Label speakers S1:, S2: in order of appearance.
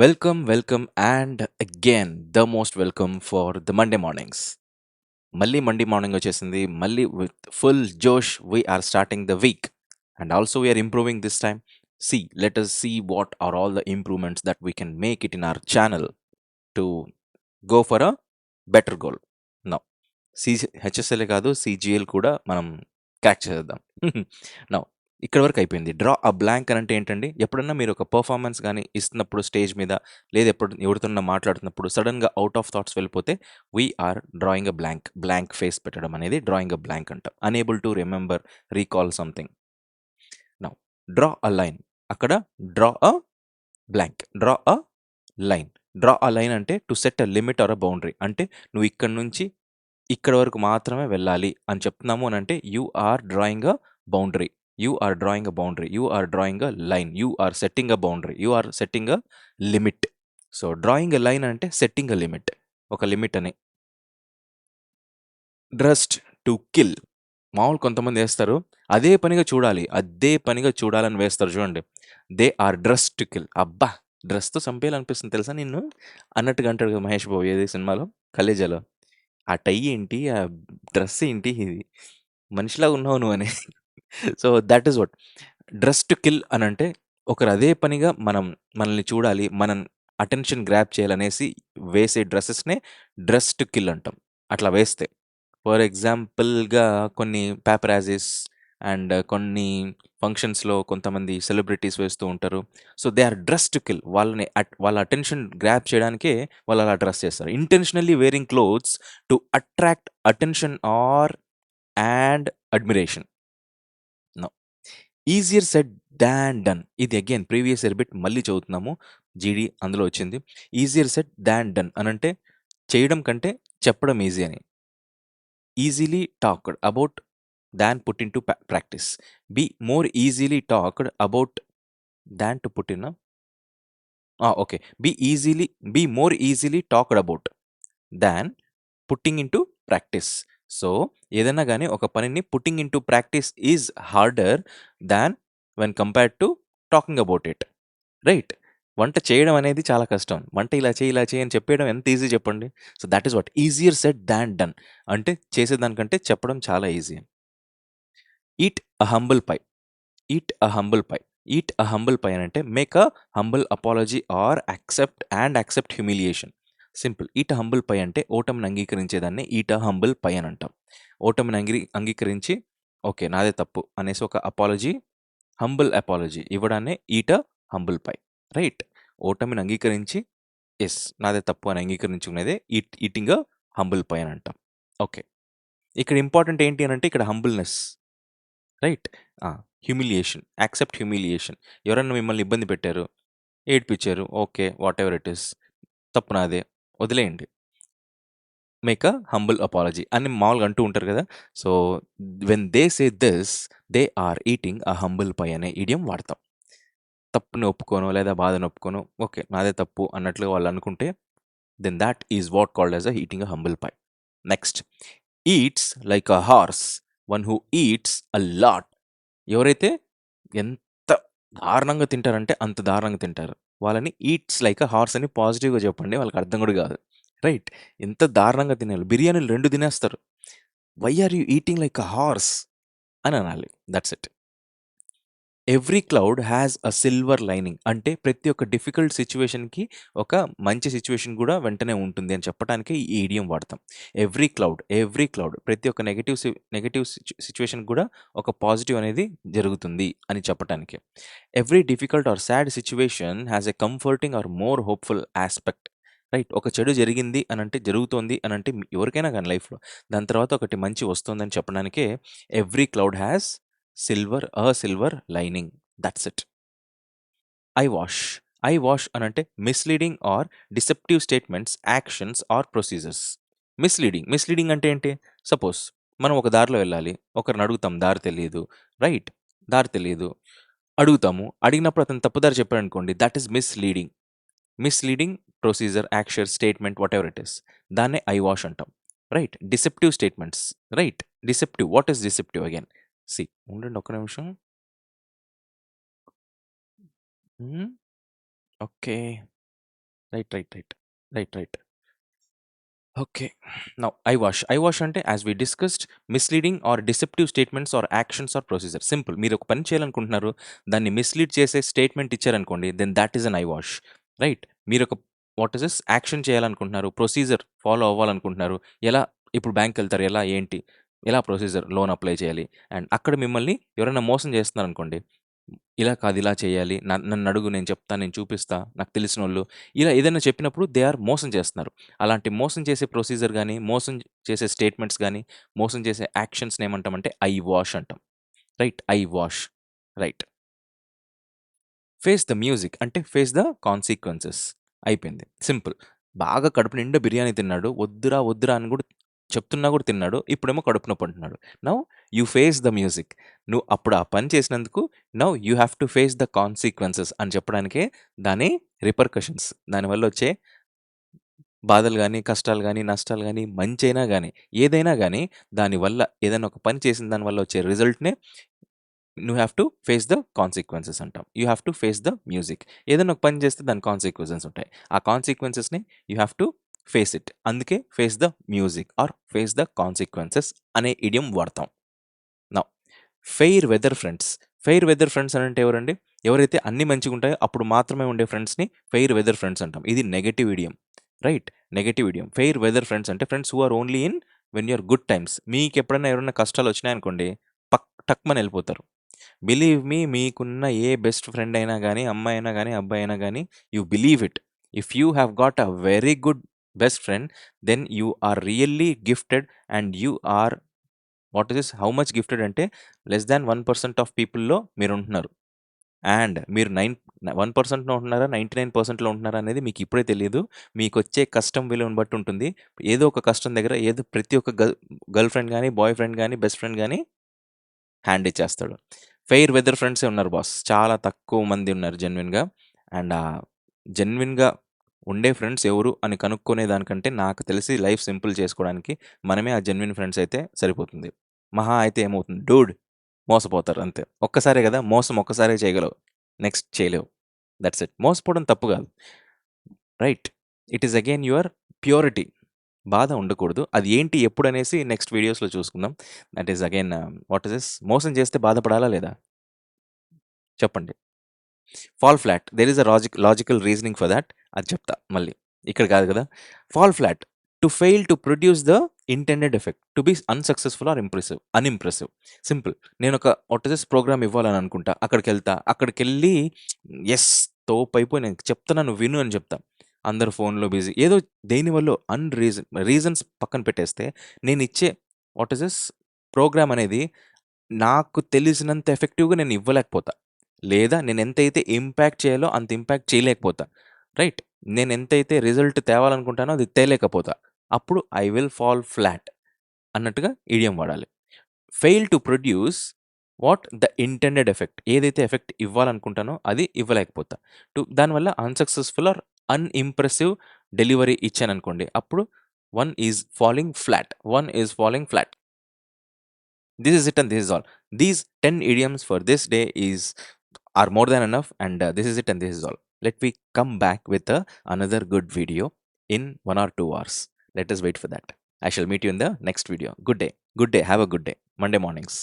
S1: Welcome and again the most welcome for the Monday mornings. మళ్ళీ Monday morning వచ్చేసింది. మళ్ళీ with full జోష్ we are starting the week and also we are improving this time. Let us see what are all the improvements that we can make it in our channel to go for a better goal. Now, HSL కాదు, CGL కూడా మనం crack చేద్దాం. Now ఇక్కడ వరకు అయిపోయింది. Draw a blank అని అంటే ఏంటండి? ఎప్పుడన్నా మీరు ఒక పర్ఫార్మెన్స్ కానీ ఇస్తున్నప్పుడు స్టేజ్ మీద, లేదా ఎవరితోనన్నా మాట్లాడుతున్నప్పుడు సడన్గా అవుట్ ఆఫ్ థాట్స్ వెళ్ళిపోతే we are drawing a blank face పెట్టడం అనేది డ్రాయింగ్ అ బ్లాంక్ అంటాం. Unable to remember, recall something. Now draw a line. అక్కడ draw a blank, draw a line. Draw a line అంటే to set a limit or a boundary. అంటే నువ్వు ఇక్కడ నుంచి ఇక్కడ వరకు మాత్రమే వెళ్ళాలి అని చెప్తున్నాము అని అంటే you are drawing a boundary. You are drawing a boundary. You are drawing a line. You are setting a boundary. You are setting a limit. So drawing a line అంటే సెట్టింగ్ అ లిమిట్, ఒక limit అని. Dressed to kill. మామూలు కొంతమంది వేస్తారు, అదే పనిగా చూడాలని వేస్తారు చూడండి. They are dress to kill. అబ్బా, డ్రెస్తో చంపేయాలనిపిస్తుంది తెలుసా నిన్ను అన్నట్టుగా అంటాడు కదా మహేష్ బాబు ఏది సినిమాలో, కలేజాలో. ఆ టై ఏంటి, ఆ డ్రెస్ ఏంటి, ఇది మనిషిలాగా ఉన్నావు నువ్వు అని. So that is what dress to kill అని అంటే. ఒకరు అదే పనిగా మనల్ని చూడాలి, మనం అటెన్షన్ గ్రాప్ చేయాలనేసి వేసే డ్రెస్సెస్నే డ్రెస్ టు కిల్ అంటాం. అట్లా వేస్తే ఫర్ ఎగ్జాంపుల్గా కొన్ని పేపరాజీస్ అండ్ కొన్ని ఫంక్షన్స్లో కొంతమంది సెలబ్రిటీస్ వేస్తూ ఉంటారు. So they are dress to kill. వాళ్ళ అటెన్షన్ గ్రాప్ చేయడానికే వాళ్ళు అలా డ్రెస్ చేస్తారు. Intentionally wearing clothes to attract attention or and admiration. No, easier said than done. ఇది అగైన్ ప్రీవియస్ ఇయర్ బిట్ మళ్ళీ చదువుతున్నాము. జీడీ అందులో వచ్చింది. ఈజియర్ సెడ్ దాన్ డన్ అని అంటే చేయడం కంటే చెప్పడం ఈజీ అని. Easily talked about than put into practice. Be more easily talked about than to put in. Okay, be more easily talked about than putting into practice. So ఏదైనా కానీ ఒక పనిని putting into practice is harder than when compared to talking about it. Right? వంట చేయడం అనేది చాలా కష్టం. వంట ఇలా చేయి అని చెప్పేయడం ఎంత ఈజీ చెప్పండి. So that is what easier said than done అంటే, చేసేదానికంటే చెప్పడం చాలా easy. Eat a humble pie. Eat a humble pie. Eat a humble pie అని అంటే make a humble apology or accept humiliation. Simple. Eat a humble pie అంటే ఓటమిని అంగీకరించేదాన్ని eat a humble pie అని అంటాం. ఓటమిని అంగీకరించి ఓకే నాదే తప్పు అనేసి ఒక అపాలజీ, హంబుల్ అపాలజీ ఇవ్వడాన్ని eat a humble pie. Right? ఓటమిని అంగీకరించి ఎస్ నాదే తప్పు అని అంగీకరించుకునేదే ఈటింగ్ అ హంబుల్ పై అని అంటాం. ఓకే, ఇక్కడ ఇంపార్టెంట్ ఏంటి అని అంటే ఇక్కడ humbleness. Right? Humiliation, accept humiliation. ఎవరన్నా మిమ్మల్ని ఇబ్బంది పెట్టారు, ఏడ్పించారు, okay whatever it is, తప్పు నాదే, వదిలేయండి. మేక్ అ హంబుల్ అపాలజీ అని మామూలుగా అంటూ ఉంటారు కదా. So when they say this, they are eating a humble pie అనే ఇడియం వాడతాం. తప్పుని ఒప్పుకోను లేదా బాధను ఒప్పుకోను, ఓకే నాదే తప్పు అన్నట్లుగా వాళ్ళు అనుకుంటే then that is what called as a eating a humble pie. Next, eats like a horse one who eats a lot. ఎవరైతే ఎంత దారుణంగా తింటారంటే అంత దారుణంగా తింటారు, వాళ్ళని ఈట్స్ లైక్ అ హార్స్ అని పాజిటివ్గా చెప్పండి, వాళ్ళకి అర్థం కూడా కాదు. రైట్? ఎంత దారుణంగా తినాలి, బిర్యానీలు 2 తినేస్తారు. Why are you eating like a horse అని అనాలి. That's it. Every cloud has a silver lining అంటే ప్రతి ఒక్క డిఫికల్ట్ సిచ్యువేషన్కి ఒక మంచి సిచ్యువేషన్ కూడా వెంటనే ఉంటుంది అని చెప్పడానికి ఈ ఈడియం వాడతాం. ఎవ్రీ క్లౌడ్ ప్రతి ఒక్క నెగటివ్ సిచ్యువేషన్ కూడా ఒక పాజిటివ్ అనేది జరుగుతుంది అని చెప్పడానికి. Every difficult or sad situation has a comforting or more hopeful aspect. Right? ఒక చెడు జరిగింది అని అంటే, జరుగుతోంది అని అంటే ఎవరికైనా కానీ లైఫ్లో దాని తర్వాత ఒకటి మంచి వస్తుందని చెప్పడానికే every cloud has silver lining. That's it. Eye wash అని అంటే misleading or deceptive statements, actions or procedures. Misleading అంటే ఏంటి? సపోజ్ మనం ఒక దారిలో వెళ్ళాలి, ఒకరిని అడుగుతాం దారి తెలియదు. రైట్? దారి తెలియదు, అడుగుతాము, అడిగినప్పుడు అతను తప్పుదారి చెప్పాడు అనుకోండి, that is misleading procedure, action, statement, whatever it is, దాన్నే ఐ వాష్ అంటాం. Right? Deceptive statements. Right? Deceptive, what is deceptive again? See, ఉండండి ఒక్క నిమిషం. Okay, right. Right. Right. Right. Right. Okay. Now eyewash. Eyewash అంటే as we discussed misleading or deceptive statements or actions or procedure. Simple. మీరొక పని చేయాలనుకుంటున్నారు. దాన్ని mislead చేసే statement ఇచ్చారనుకోండి. Then that is an eyewash. Right. మీరొక వాట్ ఈస్ దిస్? యాక్షన్ చేయాలనుకుంటున్నారు. Procedure follow అవ్వాలనుకుంటున్నారు. ఎలా ఇప్పుడు బ్యాంక్‌కెళ్తారు. ఎలా? ఏంటి? ఎలా ప్రొసీజర్? లోన్ అప్లై చేయాలి. అండ్ అక్కడ మిమ్మల్ని ఎవరైనా మోసం చేస్తున్నారనుకోండి. ఇలా కాదు, ఇలా చేయాలి. నన్నడుగు, నేను చెప్తా, నేను చూపిస్తా, నాకు తెలిసినోళ్ళు. ఇలా ఏదైనా చెప్పినప్పుడు దే ఆర్ మోసం చేస్తున్నారు. అలాంటి మోసం చేసే ప్రొసీజర్ గాని, మోసం చేసే స్టేట్మెంట్స్ గాని, మోసం చేసే యాక్షన్స్‌ని ఏమంటామంటే ఐ వాష్ అంటాం. Right. I wash. Right. Face the music అంటే ఫేస్ ద కాన్సిక్వెన్సెస్. అయిపోయింది. సింపుల్. బాగా కడుపు నిండా బిర్యానీ తిన్నాడు. వద్దురా, వద్దురా అని కూడా చెప్తున్నా కూడా తిన్నాడు. ఇప్పుడేమో కడుపు నొప్పి అంటున్నాడు. Now you face the music. నువ్వు అప్పుడు ఆ పని చేసినందుకు now you have to face the consequences అని చెప్పడానికే దాని రిపర్కషన్స్. దానివల్ల వచ్చే బాధలు గాని, కష్టాలు గాని, నష్టాలు గాని, మంచైనా గాని, ఏదైనా గాని దానివల్ల ఏదైనా ఒక పని చేసిన దాని వల్ల వచ్చే రిజల్ట్‌నే నువ్వు have to face the consequences అంటాం. You have to face the music. ఏదైనా ఒక పని చేస్తే దాని కాన్సిక్వెన్సెస్ ఉంటాయి. ఆ కాన్సిక్వెన్సెస్‌ని you have to face it. అందుకే face the music or face the consequences అనే ఇడియం వాడతాం. Now fair weather friends. Fair weather friends అనంటే ఎవరండి? ఎవరైతే అన్నీ మంచిగుంటాయో అప్పుడు మాత్రమే ఉండే ఫ్రెండ్స్‌ని ఫెయిర్ వెదర్ ఫ్రెండ్స్ అంటాం. ఇది negative idiom. Right. Negative idiom. Fair weather friends అంటే friends who are only in when you are good times. మీకెప్పుడైనా ఎవరైనా కష్టాలొచ్చినాయనుకోండి, టక్‌మని ఎళ్ళిపోతారు. బిలీవ్ మీ, మీకున్న ఏ బెస్ట్ ఫ్రెండ్ అయినా గానీ, అమ్మాయైనా గానీ, అబ్బాయైనా గానీ, you believe it. If you have got a very good best friend, then you are really gifted and you are what is this? How much gifted అంటే less than 1% of పీపుల్‌లో మీరుంటున్నారు. And మీరు 1%లో ఉంటున్నారా? 99%లో ఉంటున్నారా? అనేది మీకిప్పుడే తెలీదు. మీకొచ్చే కష్టం విలువను బట్టి ఉంటుంది. ఏదో ఒక కష్టం దగ్గర ఏదో ప్రతి ఒక్క గర్ల్ ఫ్రెండ్ గానీ, బాయ్ ఫ్రెండ్ గానీ, బెస్ట్ ఫ్రెండ్ గానీ హ్యాండ్ ఇచ్చేస్తాడు. ఫెయిర్ వెదర్ ఫ్రెండ్సే ఉన్నారు బాస్. చాలా తక్కువ మంది ఉన్నారు జెన్యూన్‌గా. అండ్ జెన్యూన్‌గా ఉండే ఫ్రెండ్స్ ఎవరు అని కనుక్కునే దానికంటే నాకు తెలిసి లైఫ్ సింపుల్ చేసుకోవడానికి మనమే ఆ జెన్యూన్ ఫ్రెండ్స్ అయితే సరిపోతుంది. మహా అయితే ఏమవుతుంది? డూడ్ మోసపోతారు అంతే. ఒక్కసారే గదా! మోసం ఒక్కసారే చేయగలవు. నెక్స్ట్ చేయలేవు. That's it. మోసపోవడం తప్పు గాదు. Right. It is again your purity. బాధ ఉండకూడదు. అది ఏంటి, ఎప్పుడనేసి నెక్స్ట్ వీడియోస్‌లో చూసుకుందాం. That is again what is this? మోసం చేస్తే బాధపడాలా లేదా? చెప్పండి. Fall flat. There is a logical reasoning for that. అది చెప్తా మళ్ళీ. ఇక్కడ కాదు కదా! Fall flat. To fail to produce the intended effect. To be unsuccessful or unimpressive. Simple. నేనొక వాట్ ఈస్ దిస్ ప్రోగ్రామ్ ఇవ్వాలని అనుకుంటా. అక్కడికెళ్తా. అక్కడికెళ్ళి యెస్! తోపయిపోయి నేను చెప్తున్నా, నువ్వు విను అని చెప్తా. అందరూ ఫోన్‌లో బిజీ. ఏదో దేనివల్లో రీజన్స్ పక్కన పెట్టేస్తే నేనిచ్చే వాట్ ఈస్ దిస్ ప్రోగ్రామ్ అనేది నాకు తెలిసినంత ఎఫెక్టివ్‌గా నేను ఇవ్వలేకపోతా. లేదా నేనెంతైతే ఇంపాక్ట్ చేయాలో అంత ఇంపాక్ట్ చేయలేకపోతా. రైట్. నేనెంతైతే రిజల్ట్ తేవాలనుకుంటానో అది తేలేకపోతా. అప్పుడు ఐ విల్ ఫాల్ ఫ్లాట్ అన్నట్టుగా ఇడియం వాడాలి. Fail to produce the intended effect. ఏదైతే ఎఫెక్ట్ ఇవ్వాలనుకుంటానో అది ఇవ్వలేకపోతా. దానివల్ల అన్‌సక్సెస్‌ఫుల్ ఆర్ అన్‌ఇంప్రెసివ్ డెలివరీ ఇచ్చాననుకోండి. అప్పుడు one is falling flat. One is falling flat. This is it and this is all. These 10 idioms for this day are more than enough, and this is it and this is all. Let me come back with another good video in 1 or 2 hours. Let us wait for that. I shall meet you in the next video. Good day. Good day. Have a good day. Monday mornings.